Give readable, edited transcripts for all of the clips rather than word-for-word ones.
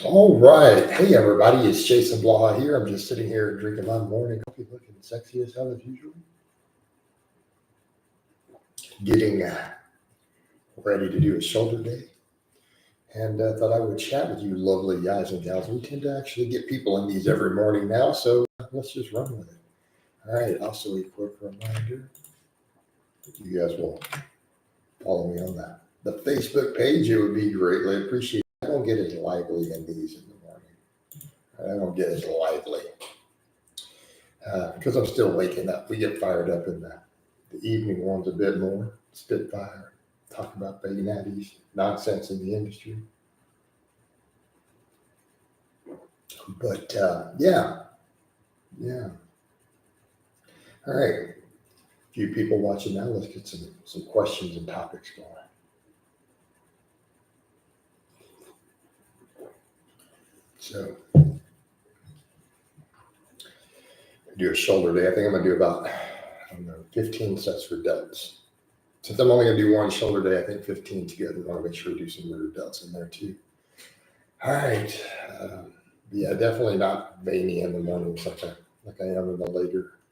All right. Hey, everybody. It's Jason Blaha here. I'm just sitting here drinking my morning coffee, looking sexy as hell as usual. Getting ready to do a shoulder day. And thought I would chat with you lovely guys and gals. We tend to actually get people in these every morning now, so let's just run with it. All right. Also, a quick reminder that you guys will follow me on the Facebook page. It would be greatly appreciated. I don't get as lively in these in the morning. I don't get as lively. Because I'm still waking up. We get fired up in the evening ones a bit more. Spitfire, talk about baby natties, nonsense in the industry. But yeah. All right. A few people watching now. Let's get some questions and topics going. So, do a shoulder day. I think I'm going to do about, 15 sets for delts. Since I'm only going to do one shoulder day, I think 15 together. I want to make sure to do some rear delts in there too. All right. Yeah, definitely not veiny in the mornings like I am in the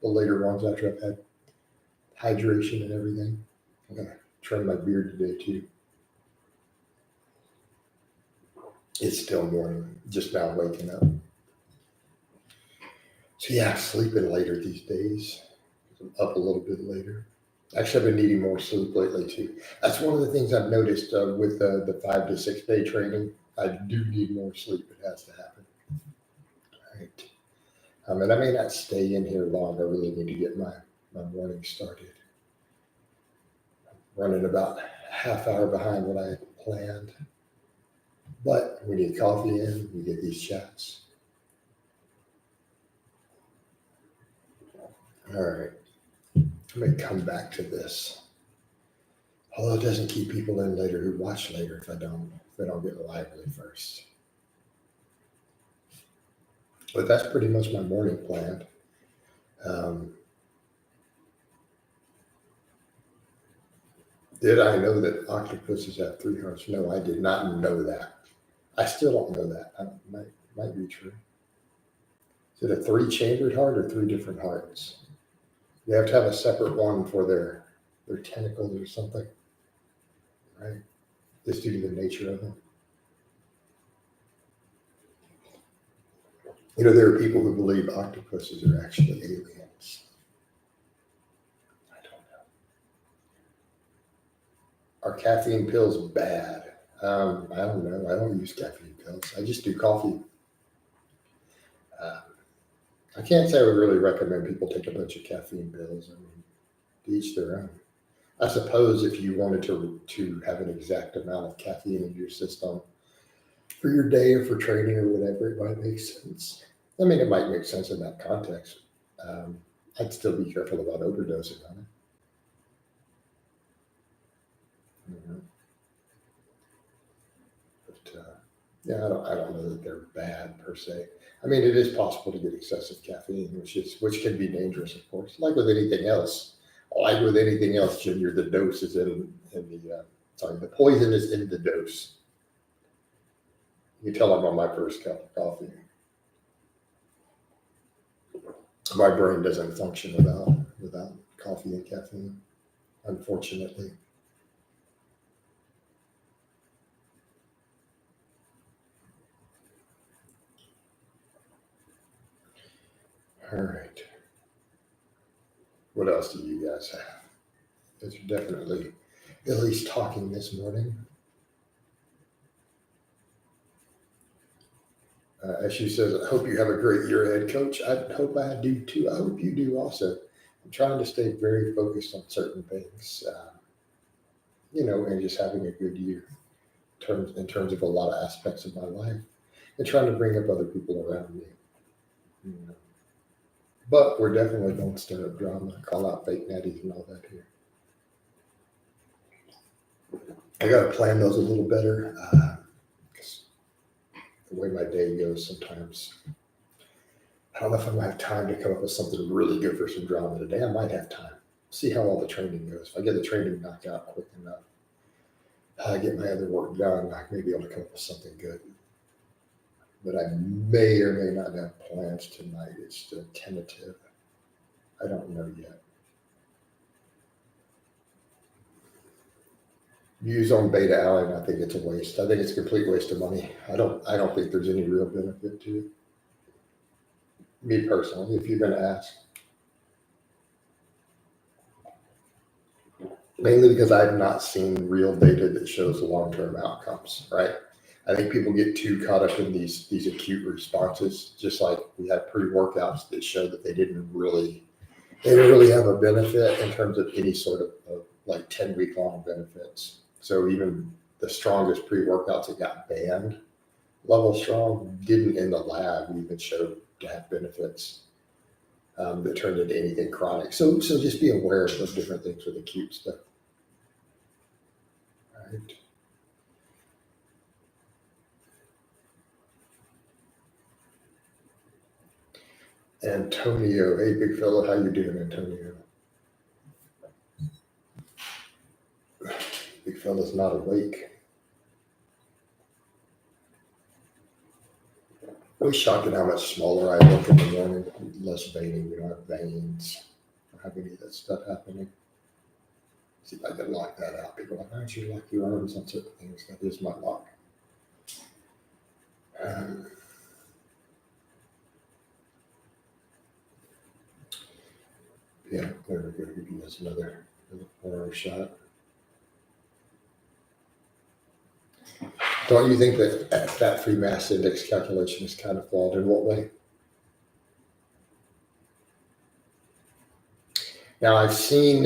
later ones after I've had hydration and everything. I'm going to trim my beard today too. It's still morning, just now waking up. So yeah, sleeping later these days. I'm up a little bit later. Actually, I've been needing more sleep lately too. That's one of the things I've noticed with the 5 to 6 day training. I do need more sleep. It has to happen. All right. And I may not stay in here long. I really need to get my morning started. I'm running about half hour behind what I had planned. But we need coffee in. We get these chats. All right. I may come back to this. Although it doesn't keep people in later who watch later if I don't get lively first. But that's pretty much my morning plan. Did I know that octopuses have 3 hearts? No, I did not know that. I still don't know that. Might be true. Is it a 3-chambered heart or 3 different hearts? You have to have a separate one for their tentacles or something, right? Just due to the nature of them. There are people who believe octopuses are actually aliens. I don't know. Are caffeine pills bad? I don't know. I don't use caffeine pills. I just do coffee. I can't say I would really recommend people take a bunch of caffeine pills. I mean, to each their own. I suppose if you wanted to have an exact amount of caffeine in your system for your day or for training or whatever, it might make sense. I mean, it might make sense in that context. I'd still be careful about overdosing on it. Mm-hmm. But yeah, I don't know that they're bad per se. I mean, it is possible to get excessive caffeine, which can be dangerous, of course. Like with anything else, Junior, the dose is the poison is in the dose. You tell I'm on my first cup of coffee. My brain doesn't function without coffee and caffeine, unfortunately. All right. What else do you guys have? Because you're definitely at least talking this morning. As she says, I hope you have a great year ahead, Coach. I hope I do too. I hope you do also. I'm trying to stay very focused on certain things, and just having a good year in terms of a lot of aspects of my life and trying to bring up other people around me. But we're definitely going to stir up drama, call out fake natties and all that here. I got to plan those a little better because the way my day goes sometimes, I don't know if I'm going to have time to come up with something really good for some drama today. I might have time. See how all the training goes. If I get the training knocked out quick enough, get my other work done, I may be able to come up with something good. but I may or may not have plans tonight. It's still tentative. I don't know yet. Views on beta alan, I think it's a waste. I think it's a complete waste of money. I don't think there's any real benefit to it. Me personally, if you're going to ask. Mainly because I've not seen real data that shows the long-term outcomes, right? I think people get too caught up in these acute responses, just like we had pre-workouts that show that they didn't really have a benefit in terms of any sort of like 10-week long benefits. So even the strongest pre-workouts that got banned, level strong, didn't in the lab even show to have benefits that turned into anything chronic. So just be aware of those different things with acute stuff. Right. Antonio, hey big fella, how you doing, Antonio? Big fella's not awake. Always shocking how much smaller I look in the morning. Less veining, we don't have veins. I don't have any of that stuff happening. See if I can lock that out. People are like, aren't you lock your arms on certain things? That is my lock. Yeah, there we go. Give you guys another 4-hour shot. Don't you think that fat-free mass index calculation is kind of flawed? In what way? Now, I've seen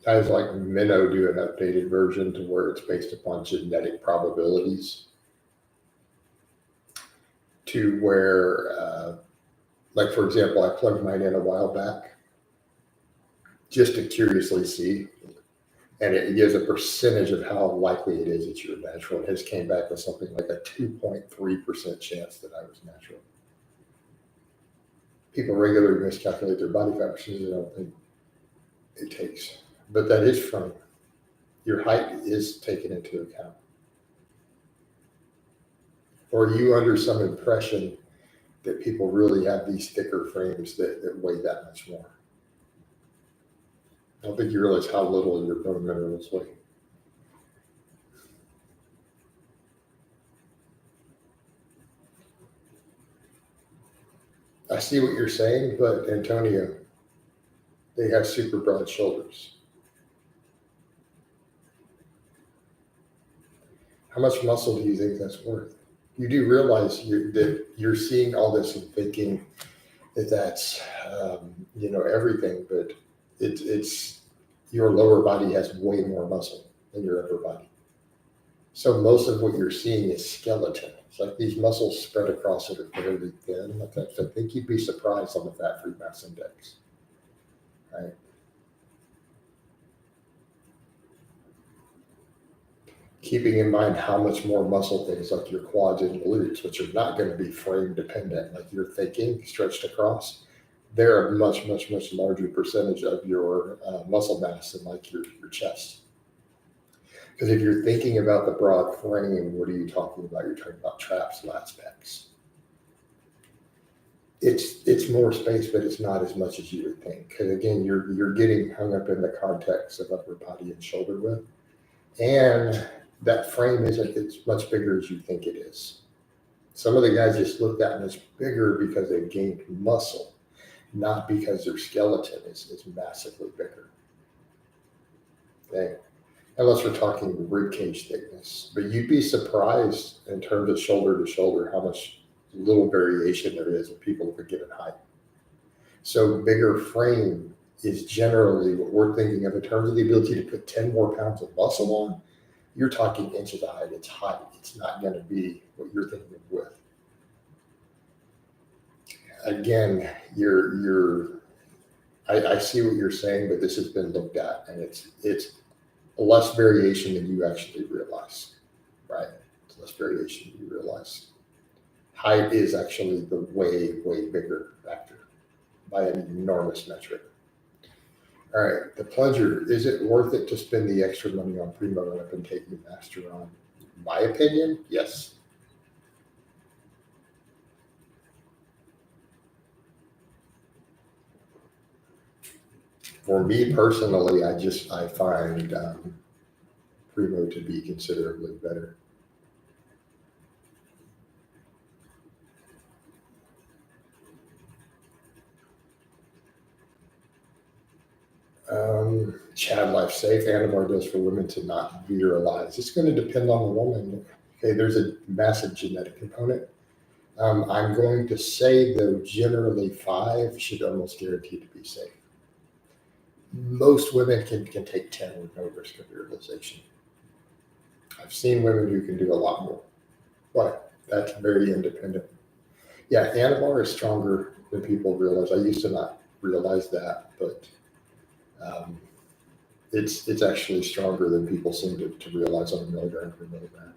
guys like Minnow do an updated version to where it's based upon genetic probabilities to where, like, for example, I plugged mine in a while back just to curiously see, and it gives a percentage of how likely it is that you're natural. And his came back with something like a 2.3% chance that I was natural. People regularly miscalculate their body fat percentage. I don't think it takes, but that is from your height is taken into account. Or are you under some impression that people really have these thicker frames that weigh that much more? I don't think you realize how little your bone minerals weigh. I see what you're saying, but Antonio, they have super broad shoulders. How much muscle do you think that's worth? You do realize that you're seeing all this and thinking that that's everything, but it's your lower body has way more muscle than your upper body. So most of what you're seeing is skeleton. It's like these muscles spread across it are fairly thin. I think you'd be surprised on the fat-free mass index, right? Keeping in mind how much more muscle things like your quads and glutes, which are not going to be frame dependent, like you're thinking stretched across, they're a much, much, much larger percentage of your muscle mass than like your chest. Because if you're thinking about the broad frame, what are you talking about? You're talking about traps, lats, pecs. It's more space, but it's not as much as you would think. Because again, you're getting hung up in the context of upper body and shoulder width, and that frame it's much bigger as you think it is. Some of the guys just look that much bigger because they've gained muscle, not because their skeleton is massively bigger. Okay. Unless we're talking rib cage thickness, but you'd be surprised in terms of shoulder to shoulder how much little variation there is in people of a given height. So bigger frame is generally what we're thinking of in terms of the ability to put 10 more pounds of muscle on. You're talking inches of height. It's height. It's not going to be what you're thinking of width. Again, I see what you're saying, but this has been looked at, and it's less variation than you actually realize, right? It's less variation than you realize. Height is actually the way, way bigger factor by an enormous metric. All right, the plunger, is it worth it to spend the extra money on Primo up and taking Master on? My opinion, yes. For me personally, I find Primo to be considerably better. Chad Life Safe, Anavar does for women to not virilize. It's going to depend on the woman. Okay, there's a massive genetic component. I'm going to say, though, generally 5 should almost guarantee to be safe. Most women can take 10 with no risk of virilization. I've seen women who can do a lot more, but that's very independent. Yeah, Anavar is stronger than people realize. I used to not realize that, but um, it's actually stronger than people seem to realize on a milligram per milligram.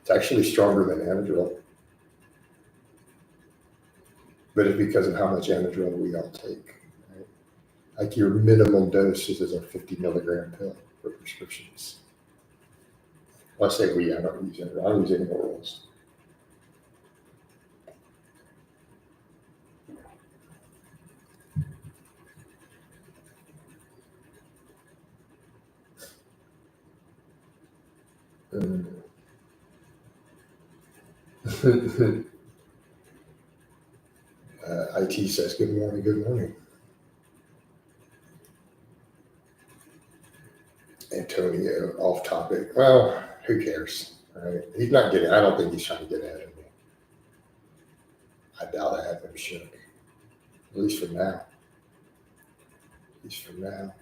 It's actually stronger than Anadrol, but it's because of how much Anadrol we all take. Right? Like your minimum dose is a 50 milligram pill for prescriptions. Well, I say we, I don't use Anadrol. I don't use any orals. IT says, good morning, good morning. Antonio, off topic. Well, who cares? Right? He's not getting, I don't think he's trying to get ahead of me. I doubt I have him shook. At least for now. At least for now.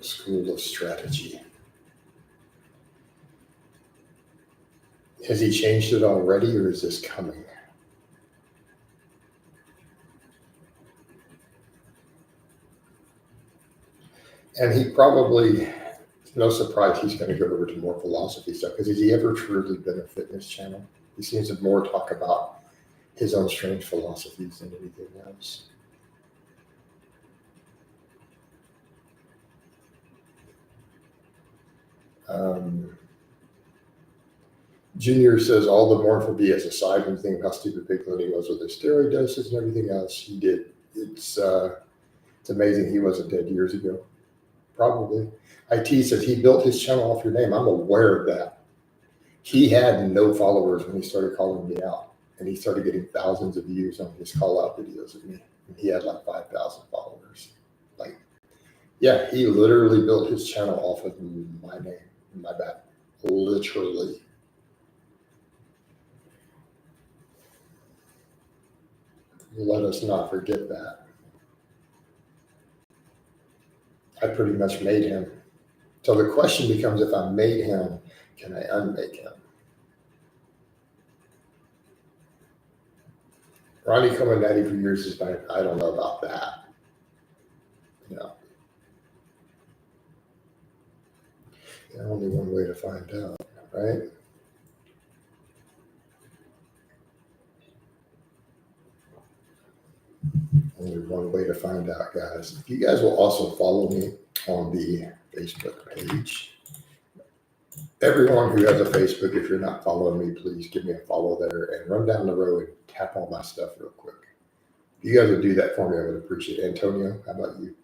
School of strategy. Has he changed it already, or is this coming? And he probably, it's no surprise he's going to go over to more philosophy stuff, because has he ever truly been a fitness channel? He seems to more talk about his own strange philosophies than anything else. Junior says all the morphobia aside, when you think of how stupid Big Looney was with his steroid doses and everything else he did, it's amazing he wasn't dead years ago. Probably. IT says he built his channel off your name. I'm aware of that. He had no followers when he started calling me out, and he started getting thousands of views on his call out videos of me. And he had like 5,000 followers. Like, yeah, he literally built his channel off of my name, my back, literally. Let us not forget that. I pretty much made him. So the question becomes, if I made him, can I unmake him? Ronnie coming at him for years is fine. I don't know about that. No. There's only one way to find out, right? Only one way to find out, guys. If you guys will also follow me on the Facebook page. Everyone who has a Facebook, if you're not following me, please give me a follow there and run down the road and tap all my stuff real quick. If you guys would do that for me, I would appreciate it. Antonio, how about you?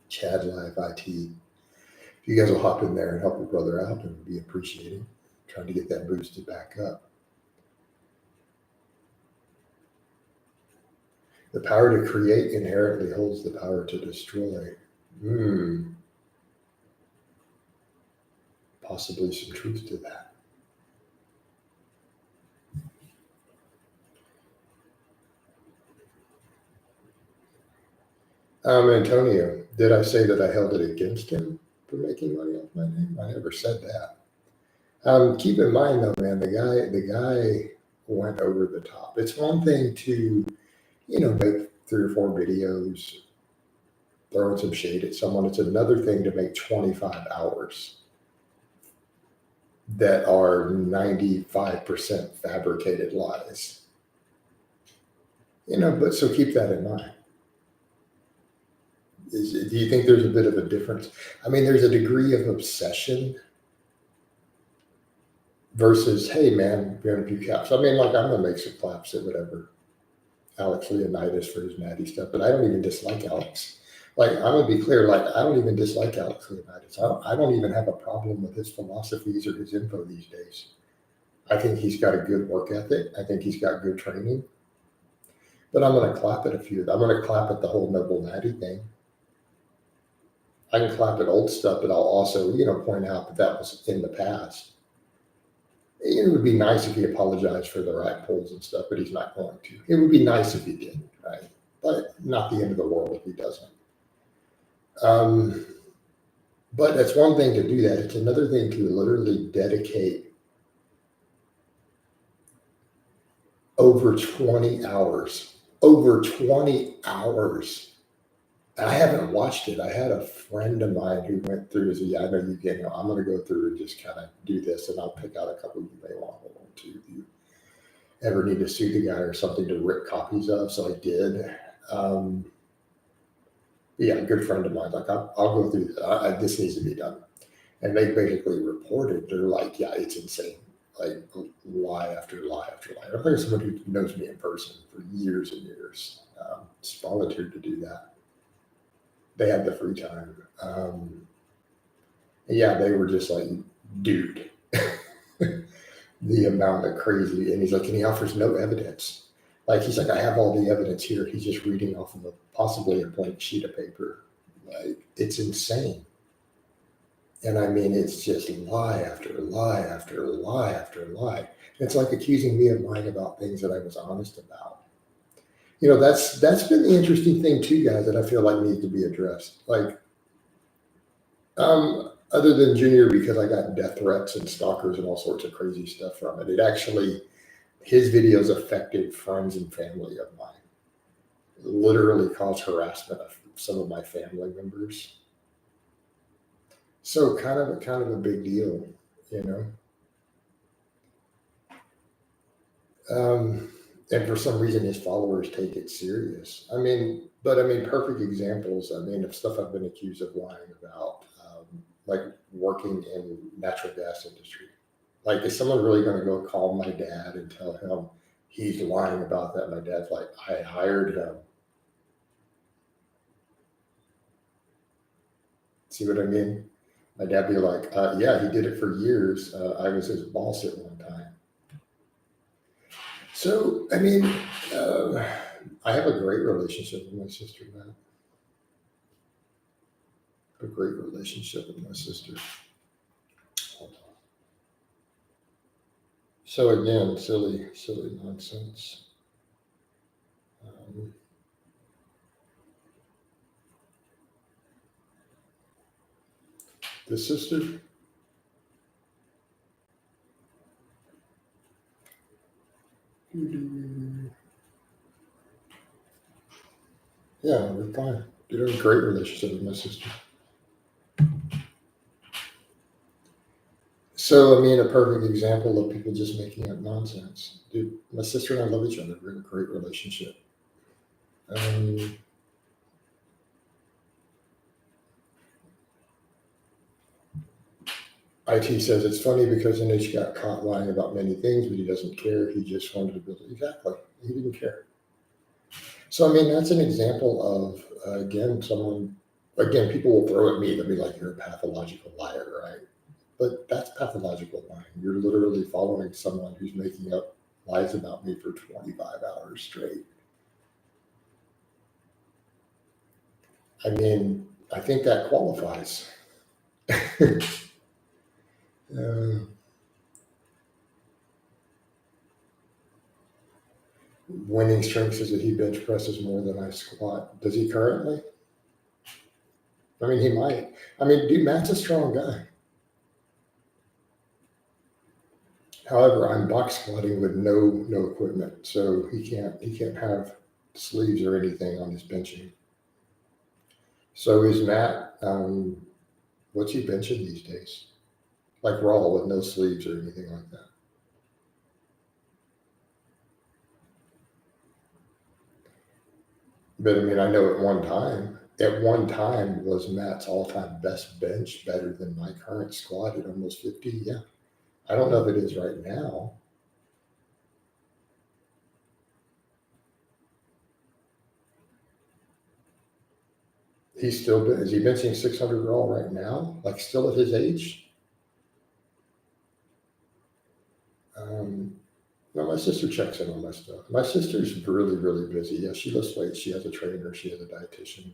Chad Live IT. If you guys will hop in there and help your brother out, it would be appreciated. Trying to get that boosted back up. The power to create inherently holds the power to destroy. Possibly some truth to that. Antonio, did I say that I held it against him for making money off my name? I never said that. Keep in mind though, man, the guy went over the top. It's one thing to, make 3 or 4 videos, throwing some shade at someone. It's another thing to make 25 hours that are 95% fabricated lies. But so keep that in mind. Do you think there's a bit of a difference? I mean, there's a degree of obsession versus, hey man, we're gonna do caps. I mean, like I'm gonna make some claps at whatever Alex Leonidas for his natty stuff, but I don't even dislike Alex. Like I'm gonna be clear, like I don't even dislike Alex Leonidas. I don't even have a problem with his philosophies or his info these days. I think he's got a good work ethic. I think he's got good training. But I'm gonna clap at a few. I'm gonna clap at the whole Noble Natty thing. I can clap at old stuff, but I'll also, point out that that was in the past. It would be nice if he apologized for the rack pulls and stuff, but he's not going to. It would be nice if he did, right? But not the end of the world if he doesn't. But it's one thing to do that. It's another thing to literally dedicate over 20 hours. Over 20 hours. I haven't watched it. I had a friend of mine who went through. I know you get. I'm going to go through and just kind of do this, and I'll pick out a couple you may want to hold on to if you ever need to sue the guy or something to rip copies of. So I did. Yeah, a good friend of mine. Like I'll go through. This needs to be done, and they basically reported. They're like, yeah, it's insane. Like lie after lie after lie. I think someone who knows me in person for years and years volunteered to do that. They had the free time. Yeah, they were just like, dude, the amount of crazy. And he's like, and he offers no evidence. Like, he's like, I have all the evidence here. He's just reading off of possibly a blank sheet of paper. Like, it's insane. And I mean, it's just lie after lie after lie after lie. It's like accusing me of lying about things that I was honest about. That's been the interesting thing too, guys, that I feel like needs to be addressed. Like, other than Junior, because I got death threats and stalkers and all sorts of crazy stuff from it. It actually, his videos affected friends and family of mine. Literally caused harassment of some of my family members. So kind of a big deal, and for some reason, his followers take it serious. Perfect examples. Of stuff I've been accused of lying about, like working in natural gas industry. Like, is someone really going to go call my dad and tell him he's lying about that? My dad's like, I hired him. See what I mean? My dad be like, yeah, he did it for years. I was his boss at one time. So, I have a great relationship with my sister now. A great relationship with my sister. So again, silly nonsense. The sister. Yeah, we're fine. Dude, I have a great relationship with my sister. So, a perfect example of people just making up nonsense. Dude, my sister and I love each other. We have a great relationship. IT says it's funny because NH got caught lying about many things, but he doesn't care. He just wanted to build it. Exactly. He didn't care. So, that's an example of, people will throw at me. They'll be like, you're a pathological liar, right? But that's pathological lying. You're literally following someone who's making up lies about me for 25 hours straight. I think that qualifies. Winning strength says that he bench presses more than I squat. Does he currently? He might. Dude, Matt's a strong guy. However, I'm box squatting with no equipment, so he can't have sleeves or anything on his benching. So is Matt? What's he benching these days? Like raw with no sleeves or anything like that. But I know at one time was Matt's all-time best bench, better than my current squat at almost 50. Yeah. I don't know if it is right now. He's still, is he benching 600 raw right now? Like still at his age? No, my sister checks in on my stuff. My sister's really, really busy. Yeah, she lifts weights. She has a trainer. She has a dietitian.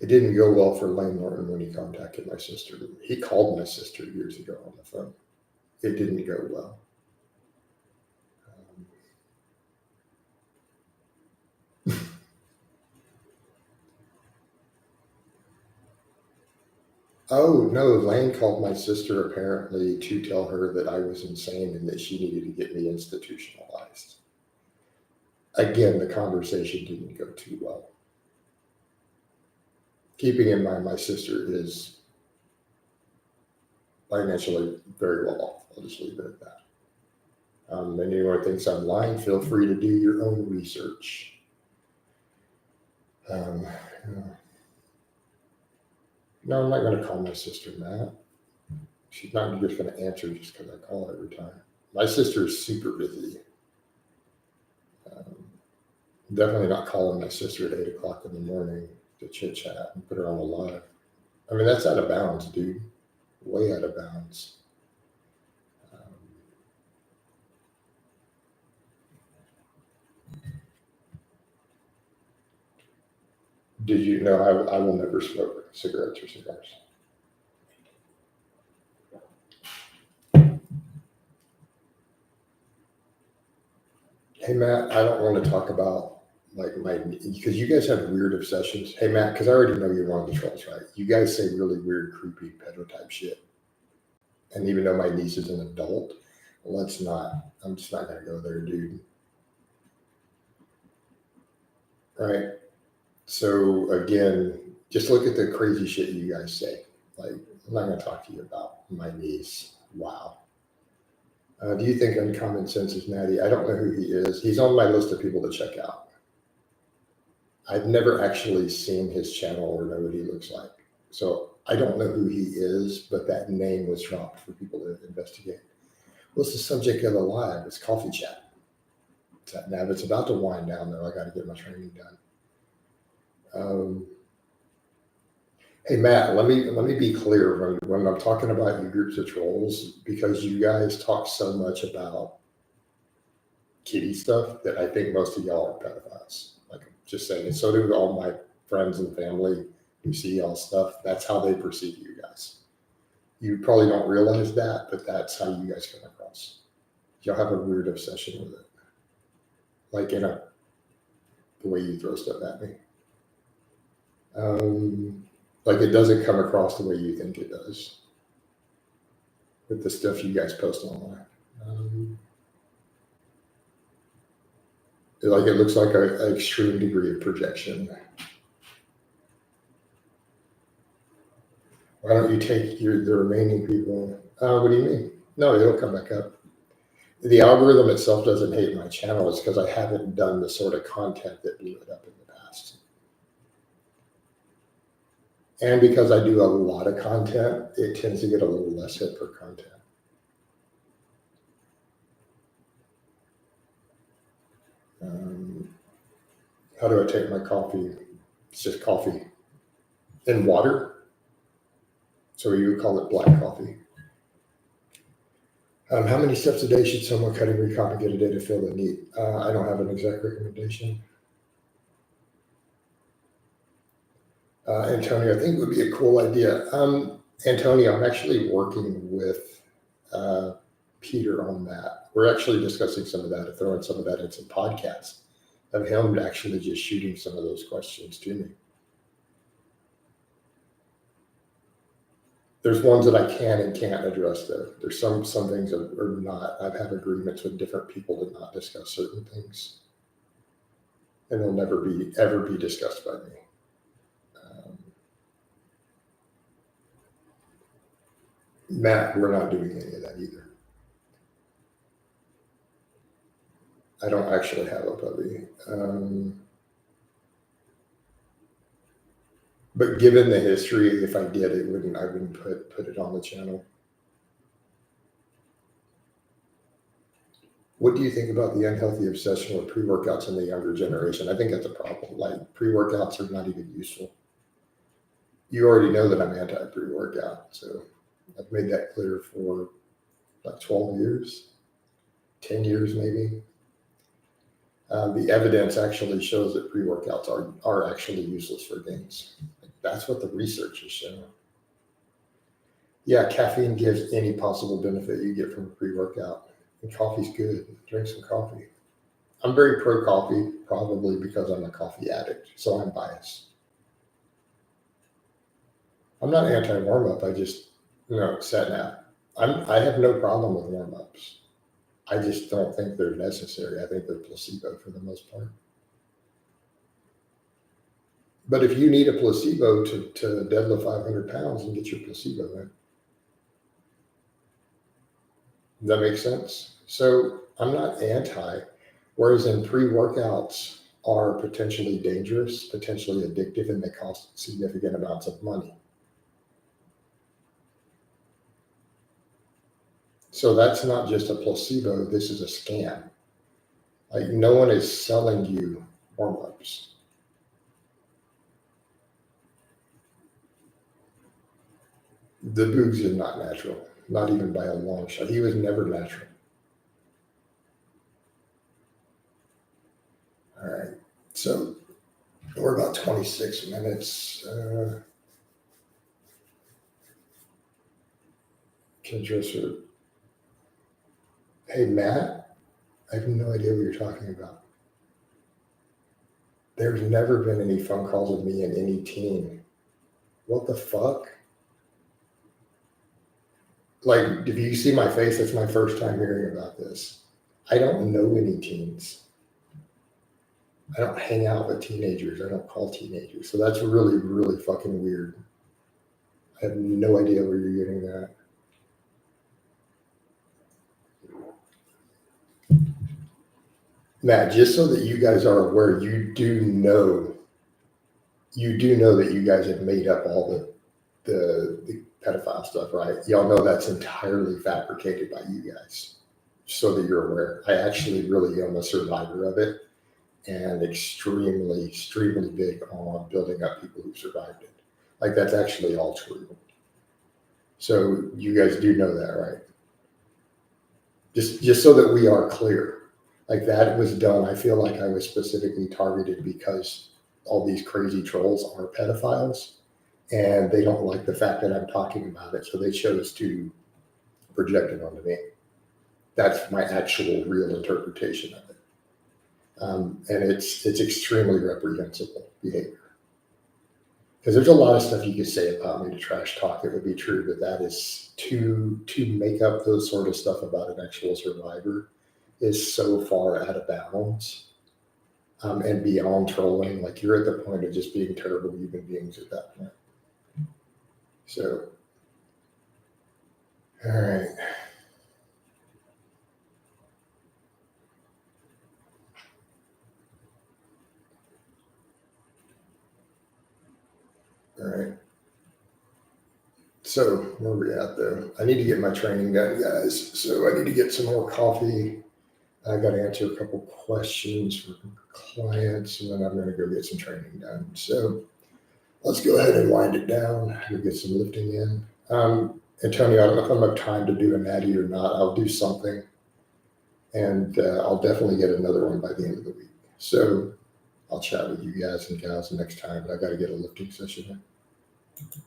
It didn't go well for Lane Norton when he contacted my sister. He called my sister years ago on the phone. It didn't go well. Oh, no, Lane called my sister apparently to tell her that I was insane and that she needed to get me institutionalized. Again, the conversation didn't go too well. Keeping in mind, my sister is financially very well off. I'll just leave it at that. And anyone thinks I'm lying, feel free to do your own research. No, I'm not going to call my sister Matt. She's not just going to answer just because I call her every time. My sister is super busy. Definitely not calling my sister at 8 o'clock in the morning to chit chat and put her on a live. I mean, that's out of bounds, dude. Way out of bounds. Did you know I will never smoke cigarettes or cigars? Hey, Matt, I don't want to talk about like because you guys have weird obsessions. Hey, Matt, because I already know you're one of the trolls, right? You guys say really weird, creepy, pedo type shit. And even though my niece is an adult, let's not, I'm just not going to go there, dude. Right? So, again, just look at the crazy shit you guys say. Like, I'm not going to talk to you about my niece. Wow. Do you think Uncommon Sense is Natty? I don't know who he is. He's on my list of people to check out. I've never actually seen his channel or know what he looks like. So I don't know who he is, but that name was dropped for people to investigate. What's the subject of the live? It's coffee chat. Now, it's about to wind down, though. I got to get my training done. Hey, Matt, let me be clear when I'm talking about you groups of trolls, because you guys talk so much about kitty stuff that I think most of y'all are pedophiles. Like, I'm just saying, and so do all my friends and family who see y'all stuff. That's how they perceive you guys. You probably don't realize that, but that's how you guys come across. Y'all have a weird obsession with it, like the way you throw stuff at me. Like it doesn't come across the way you think it does with the stuff you guys post online. Like it looks like an extreme degree of projection. Why don't you take the remaining people? What do you mean? No, it'll come back up. The algorithm itself doesn't hate my channel. It's because I haven't done the sort of content that blew it up in the past. And because I do a lot of content, it tends to get a little less hit per content. How do I take my coffee? It's just coffee and water. So you would call it black coffee. How many steps a day should someone cutting recomp get a day to fill the need? I don't have an exact recommendation. Antonio, I think would be a cool idea. Antonio, I'm actually working with Peter on that. We're actually discussing some of that, throwing some of that in some podcasts of him actually just shooting some of those questions to me. There's ones that I can and can't address though. There's some things that are not. I've had agreements with different people to not discuss certain things, and they'll never ever be discussed by me. Matt, we're not doing any of that either. I don't actually have a puppy. But given the history, if I did, I wouldn't put it on the channel. What do you think about the unhealthy obsession with pre-workouts in the younger generation? I think that's a problem. Like pre-workouts are not even useful. You already know that I'm anti pre-workout, so I've made that clear for like 12 years, 10 years maybe. The evidence actually shows that pre-workouts are actually useless for gains. That's what the research has shown. Yeah, caffeine gives any possible benefit you get from a pre-workout. And coffee's good. Drink some coffee. I'm very pro coffee, probably because I'm a coffee addict, so I'm biased. I'm not anti warm up. I just, set nap. I have no problem with warm ups. I just don't think they're necessary. I think they're placebo for the most part. But if you need a placebo to deadlift 500 pounds, and get your placebo in. Does that make sense? So I'm not anti, whereas in pre-workouts are potentially dangerous, potentially addictive, and they cost significant amounts of money. So that's not just a placebo, this is a scam. Like no one is selling you warm-ups. The Boogs is not natural, not even by a long shot. He was never natural. All right, so we're about 26 minutes. Kendra, hey, Matt, I have no idea what you're talking about. There's never been any phone calls with me and any team. What the fuck? Like, if you see my face, that's my first time hearing about this. I don't know any teens. I don't hang out with teenagers. I don't call teenagers. So that's really, really fucking weird. I have no idea where you're getting that. Matt, just so that you guys are aware, you do know that you guys have made up all the pedophile stuff, right? Y'all know that's entirely fabricated by you guys, so that you're aware. I actually really am a survivor of it, and extremely, extremely big on building up people who survived it. Like that's actually all true. So you guys do know that, right? Just so that we are clear. Like that was done. I feel like I was specifically targeted because all these crazy trolls are pedophiles and they don't like the fact that I'm talking about it. So they chose to project it onto me. That's my actual real interpretation of it. And it's extremely reprehensible behavior. Because there's a lot of stuff you could say about me to trash talk. It would be true, but that is to make up those sort of stuff about an actual survivor is so far out of bounds and beyond trolling. Like you're at the point of just being terrible human beings at that point. So, all right. All right. So where are we at though? I need to get my training done, guys. So I need to get some more coffee. I got to answer a couple questions from clients, and then I'm going to go get some training done. So let's go ahead and wind it down. We'll get some lifting in. Antonio, I don't know if I'm have time to do a natty or not. I'll do something, and I'll definitely get another one by the end of the week. So I'll chat with you guys and gals next time, but I got to get a lifting session in.